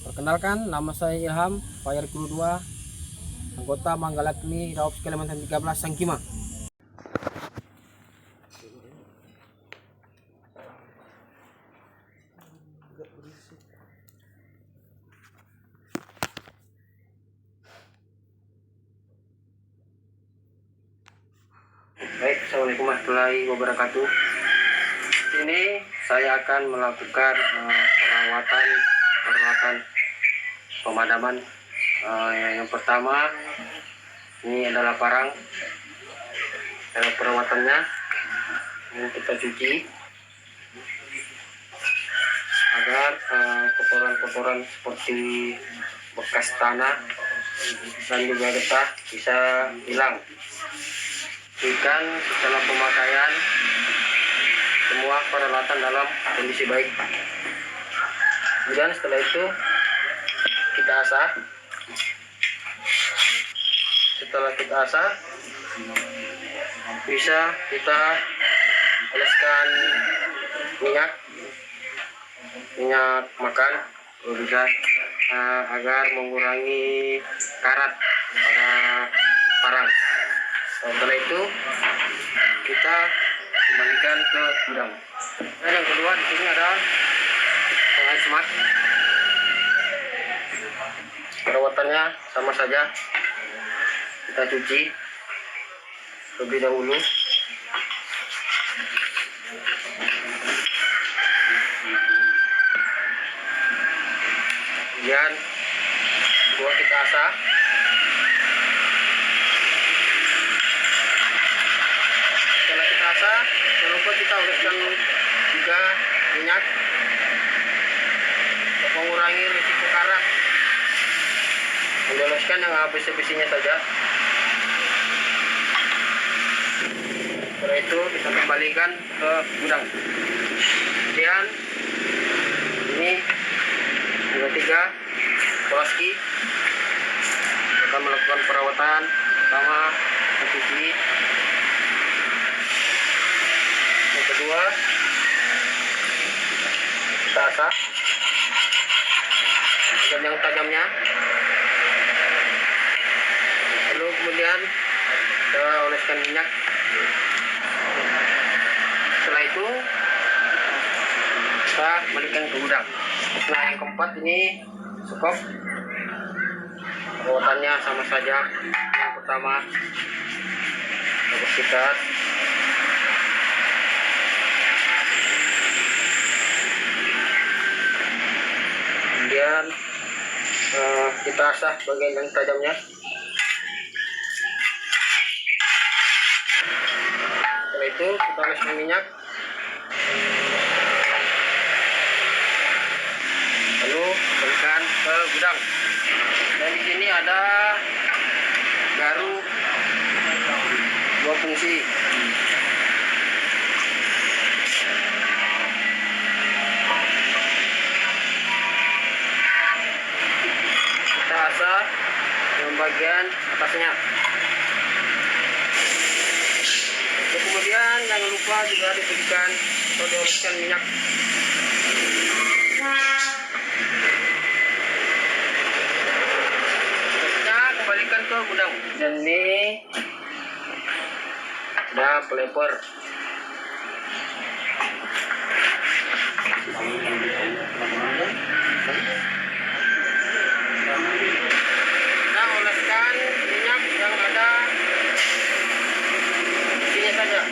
Perkenalkan, nama saya Ilham, Fire Crew 2, anggota Manggala-Kni, Daops Kalimantan 13, Sangkima. Baik, assalamualaikum warahmatullahi wabarakatuh. Ini saya akan melakukan perawatan pemadaman. Yang pertama, ini adalah parang. Perawatannya ini kita cuci agar kotoran-kotoran seperti bekas tanah dan juga getah bisa hilang. Ikan setelah pemakaian semua peralatan dalam kondisi baik. Kemudian setelah itu kita asah. Setelah kita asah, bisa kita oleskan minyak makan, bisa agar mengurangi karat pada parang. Setelah itu kita kembalikan ke gudang. Dan yang kedua di sini ada pengais semak. Perawatannya sama saja, kita cuci terlebih dahulu. Kemudian kedua kita asah. Setelah kita asah, jangan lupa kita oleskan juga minyak untuk mengurangi risiko karat. Oleskan yang habis-habisnya saja. Setelah itu kita kembalikan ke gudang. Kemudian ini juga 3 polaski kita melakukan perawatan. Pertama mencuci, yang kedua kita asah dan yang tajamnya, lalu kemudian kita oleskan minyak. Setelah itu kita kembalikan ke gudang. Nah, yang keempat ini sekop. Perawatannya sama saja. Yang pertama kita bersihkan, kemudian kita asah bagian yang tajamnya. Setelah itu kita oleskan minyak, lalu kembalikan ke gudang. Dan di sini ada garu 2 fungsi. Kita asah yang bagian atasnya. Dan kemudian jangan lupa juga diberikan atau dioleskan minyak. Kembalikan ke gudang. Dan ini ada peleper. Kita oleskan minyak yang ada isinya saja.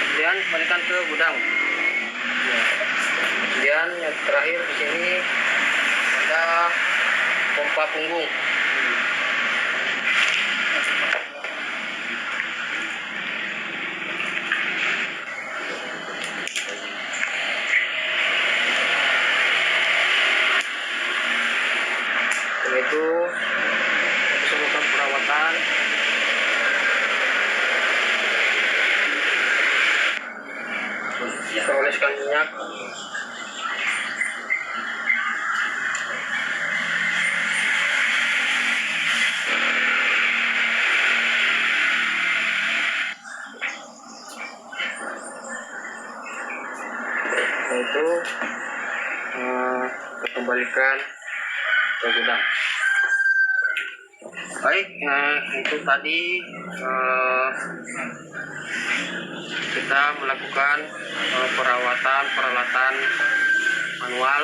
Kemudian kembalikan ke gudang. Kemudian yang terakhir di sini ada pompa punggung. Setelah itu kita lakukan perawatan. Kita oleskan minyak. itu kita kembalikan ke gudang. Baik, itu tadi kita melakukan perawatan peralatan manual.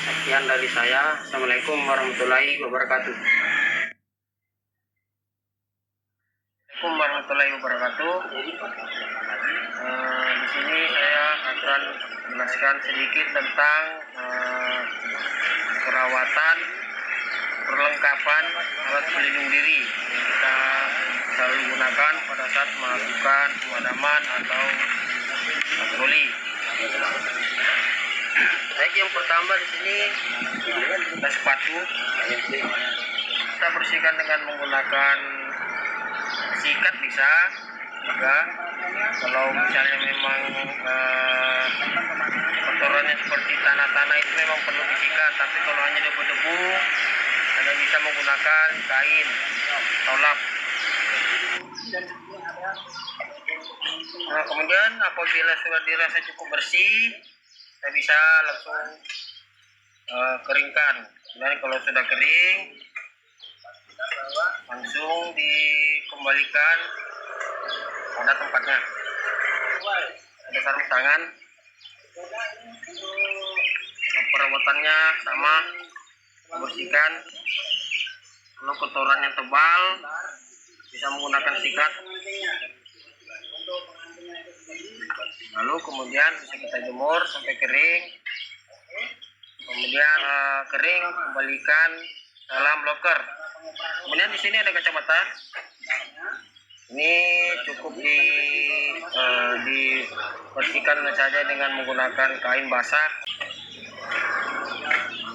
Sekian dari saya. Assalamualaikum warahmatullahi wabarakatuh. Assalamualaikum warahmatullahi wabarakatuh. Di sini saya akan menjelaskan sedikit tentang perawatan perlengkapan alat pelindung diri yang kita selalu gunakan pada saat melakukan pemadaman atau patroli. Baik, yang pertama di sini ada sepatu. Kita bersihkan dengan menggunakan sikat bisa juga. Kalau misalnya memang kotorannya seperti tanah-tanah itu memang perlu disikat, tapi kalau hanya debu-debu hanya bisa menggunakan kain atau lap. Nah, kemudian apabila sudah dirasa cukup bersih, kita bisa langsung keringkan. Dan kalau sudah kering, langsung dikembalikan pada tempatnya. Ada sarung tangan. Perawatannya sama, bersihkan. Kalau kotorannya tebal, bisa menggunakan sikat. Lalu kemudian bisa kita jemur sampai kering. Kemudian kering, kembalikan dalam loker. Kemudian di sini ada kacamata. Ini cukup dibersihkan saja dengan menggunakan kain basah.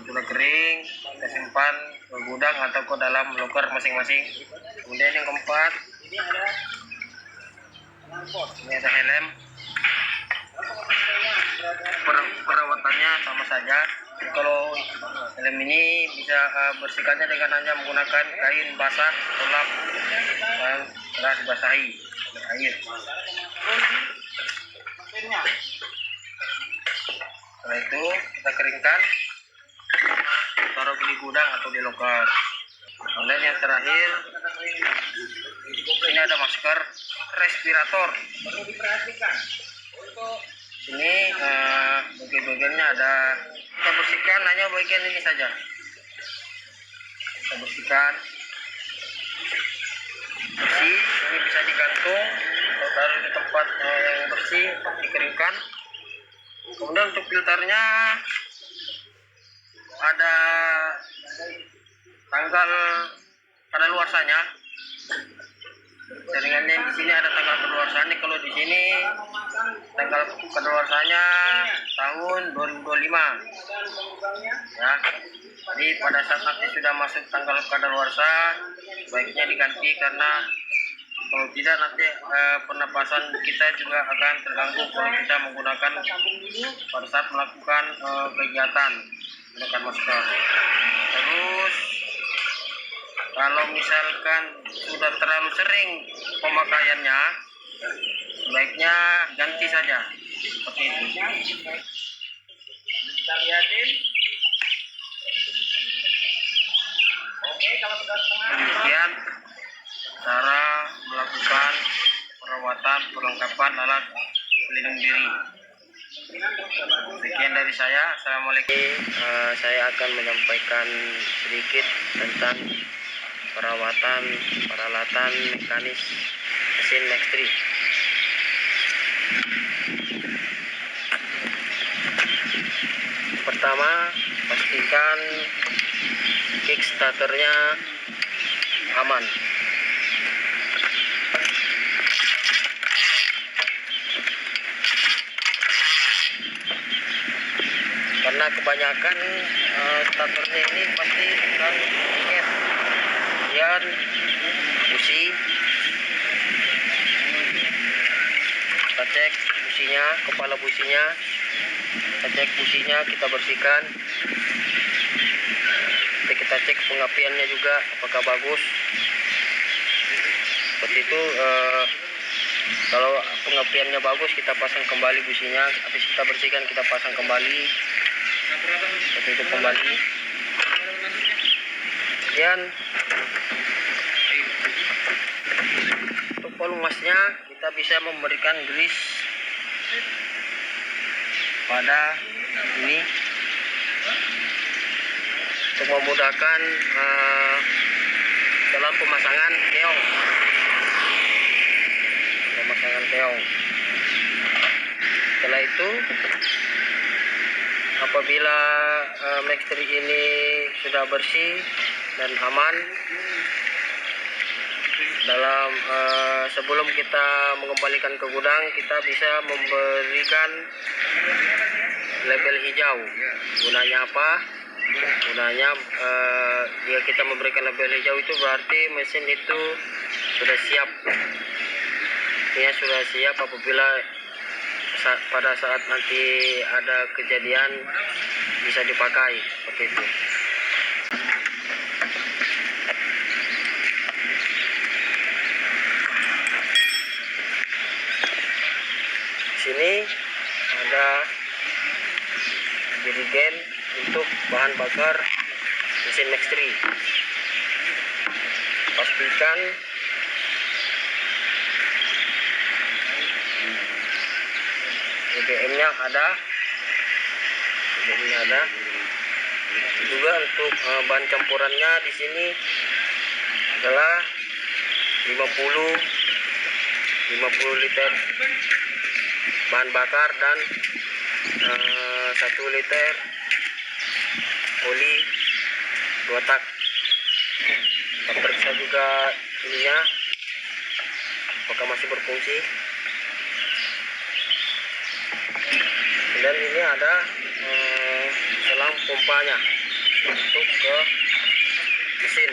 Sudah kering, kita simpan ke gudang atau ke dalam loker masing-masing. Kemudian yang keempat, ini ada helm. Perawatannya sama saja. Kalau helm ini bisa bersihkannya dengan hanya menggunakan kain basah atau lap yang telah dibasahi oleh air. Setelah itu kita keringkan, taruh di gudang atau di loker. Kemudian yang terakhir, ini ada masker respirator. Ini bagian-bagiannya ada. Kita bersihkan hanya bagian ini saja. Kita bersihkan bersih. Ini bisa digantung atau taruh di tempat yang bersih, dikeringkan. Kemudian untuk filternya ada tanggal kadaluarsanya. Jaringannya di sini ada tanggal kadaluarsanya. Kalau di sini tanggal kadaluarsanya tahun 2025. Ya. Jadi pada saat nanti sudah masuk tanggal kadaluarsa, baiknya diganti karena kalau tidak nanti pernapasan kita juga akan terganggu kalau kita menggunakan pada saat melakukan kegiatan menggunakan masker. Terus kalau misalkan sudah terlalu sering pemakaiannya, sebaiknya ganti saja seperti itu. Kita lihatin. Oke, kalau sudah setengah. Demikian cara melakukan perawatan perlengkapan alat pelindung diri. Sekian dari saya. Assalamualaikum. Saya akan menyampaikan sedikit tentang perawatan peralatan mekanis mesin Max 3. Pertama, pastikan kickstarternya aman. Karena kebanyakan starternya ini pasti kan tiket, kemudian busi. Kita cek businya, kepala businya, kita cek businya, kita bersihkan. Kita cek pengapiannya juga apakah bagus. Seperti itu Kalau pengepiannya bagus, kita pasang kembali businya. Habis kita bersihkan, kita pasang kembali. Kita tutup kembali. Kemudian untuk volume masnya, kita bisa memberikan grease pada ini untuk memudahkan dalam pemasangan keong. Setelah itu, apabila mixture ini sudah bersih dan aman, dalam sebelum kita mengembalikan ke gudang, kita bisa memberikan label hijau. Gunanya apa? Gunanya jika kita memberikan label hijau itu berarti mesin itu sudah siap. Artinya sudah siap apabila pada saat nanti ada kejadian bisa dipakai seperti itu. Sini ada jerigen untuk bahan bakar mesin Max 3. Pastikan BBM-nya ada. Juga untuk bahan campurannya di sini adalah 50 liter bahan bakar dan 1 liter oli 2 tak. Kita periksa juga ininya apakah masih berfungsi. Dan ini ada selang pompanya untuk ke mesin.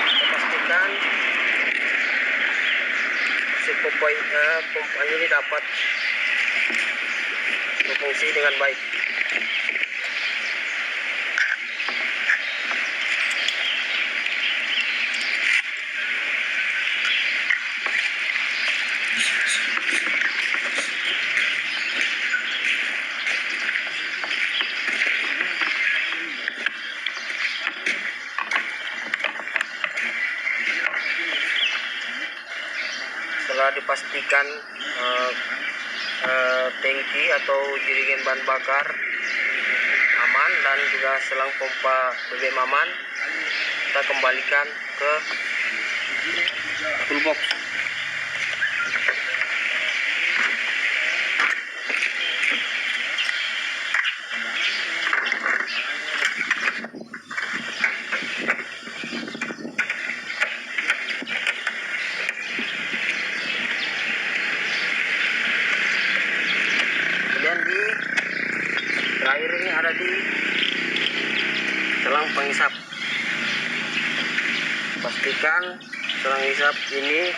Kita pastikan si pompa ini dapat berfungsi dengan baik. Setelah dipastikan tangki atau jerigen bahan bakar aman dan juga selang pompa BBM aman, kita kembalikan ke toolbox. Terakhir ini ada di selang penghisap. Pastikan selang hisap ini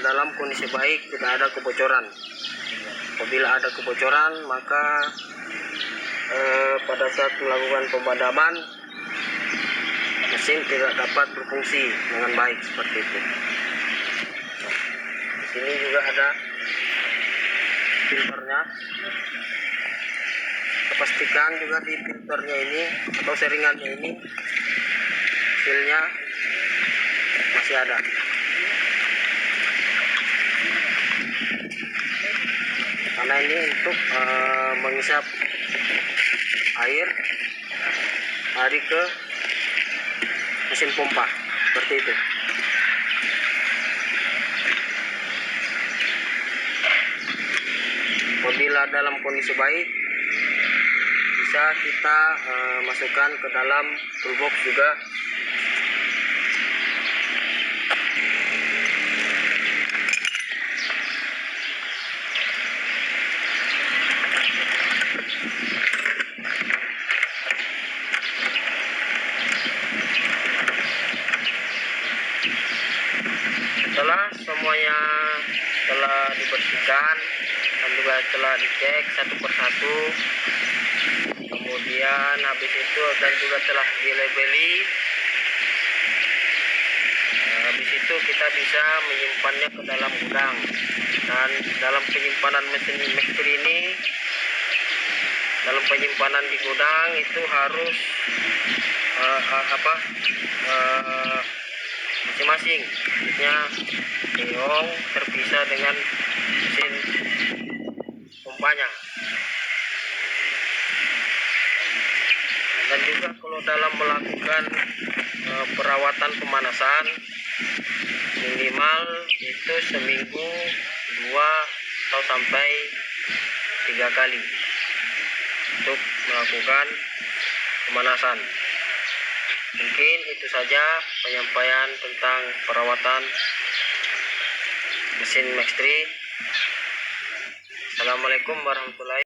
dalam kondisi baik, tidak ada kebocoran. Apabila ada kebocoran, maka pada saat melakukan pemadaman mesin tidak dapat berfungsi dengan baik seperti itu. Di sini juga ada filternya. Pastikan juga di filternya ini atau seringannya ini filnya masih ada. Karena ini untuk menghisap air lari ke mesin pompa seperti itu. Apabila dalam kondisi baik, bisa kita masukkan ke dalam toolbox juga. Setelah semuanya telah dibersihkan dan juga telah dicek satu persatu, kemudian kemudian habis itu dan juga telah dilabeli. Habis itu kita bisa menyimpannya ke dalam gudang, dan dalam penyimpanan mesin Maxtree ini, dalam penyimpanan di gudang itu harus masing-masing, maksudnya keong terpisah dengan mesin pompanya. Dan juga kalau dalam melakukan perawatan pemanasan, minimal itu seminggu 2 atau sampai 3 kali untuk melakukan pemanasan. Mungkin itu saja penyampaian tentang perawatan mesin Maxtree. Assalamualaikum warahmatullahi wabarakatuh.